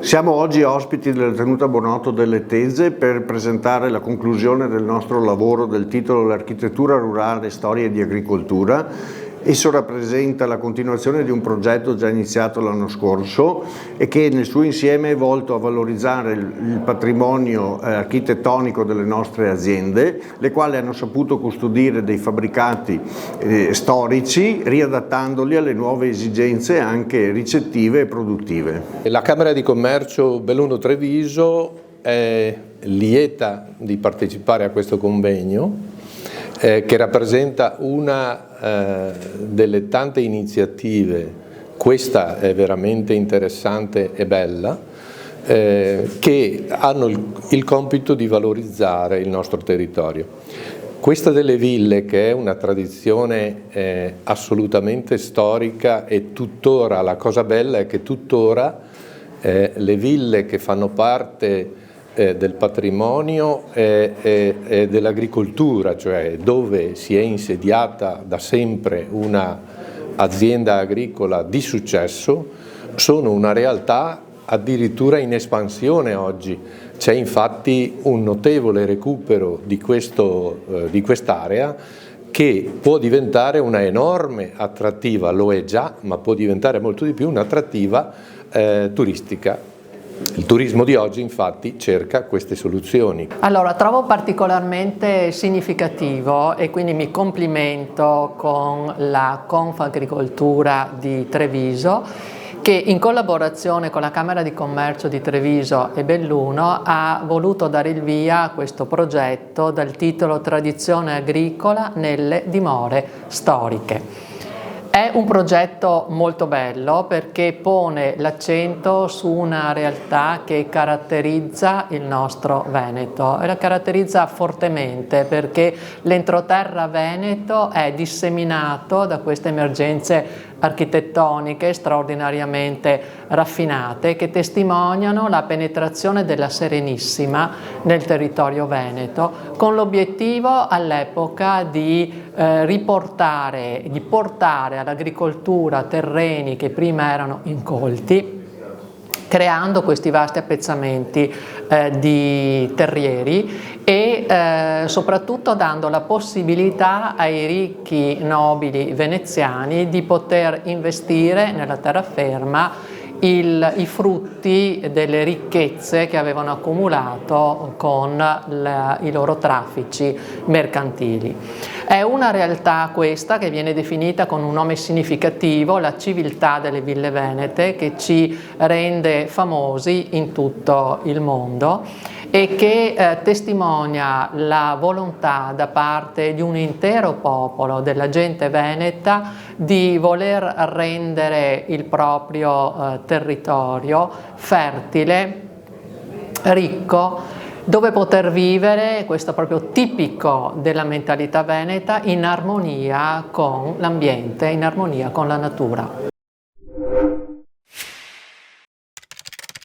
Siamo oggi ospiti della tenuta Bonotto delle Tezze per presentare la conclusione del nostro lavoro del titolo L'architettura rurale, storie di agricoltura. Esso rappresenta la continuazione di un progetto già iniziato l'anno scorso e che nel suo insieme è volto a valorizzare il patrimonio architettonico delle nostre aziende, le quali hanno saputo custodire dei fabbricati storici, riadattandoli alle nuove esigenze anche ricettive e produttive. La Camera di Commercio Belluno Treviso è lieta di partecipare a questo convegno che rappresenta una delle tante iniziative, questa è veramente interessante e bella, che hanno il compito di valorizzare il nostro territorio. Questa delle ville, che è una tradizione assolutamente storica, e tuttora la cosa bella è che tuttora le ville che fanno parte del patrimonio e dell'agricoltura, cioè dove si è insediata da sempre una azienda agricola di successo, sono una realtà addirittura in espansione oggi. C'è infatti un notevole recupero di quest'area che può diventare una enorme attrattiva, lo è già, ma può diventare molto di più un'attrattiva turistica. Il turismo di oggi infatti cerca queste soluzioni. Allora, trovo particolarmente significativo e quindi mi complimento con la Confagricoltura di Treviso, che in collaborazione con la Camera di Commercio di Treviso e Belluno ha voluto dare il via a questo progetto dal titolo Tradizione agricola nelle dimore storiche. È un progetto molto bello perché pone l'accento su una realtà che caratterizza il nostro Veneto e la caratterizza fortemente perché l'entroterra veneto è disseminato da queste emergenze architettoniche straordinariamente raffinate che testimoniano la penetrazione della Serenissima nel territorio veneto con l'obiettivo all'epoca di portare all'agricoltura terreni che prima erano incolti, creando questi vasti appezzamenti di terrieri e soprattutto dando la possibilità ai ricchi nobili veneziani di poter investire nella terraferma i frutti delle ricchezze che avevano accumulato con i loro traffici mercantili. È una realtà questa che viene definita con un nome significativo, la civiltà delle ville venete, che ci rende famosi in tutto il mondo e che testimonia la volontà da parte di un intero popolo, della gente veneta, di voler rendere il proprio territorio fertile, ricco, dove poter vivere, questo è proprio tipico della mentalità veneta, in armonia con l'ambiente, in armonia con la natura.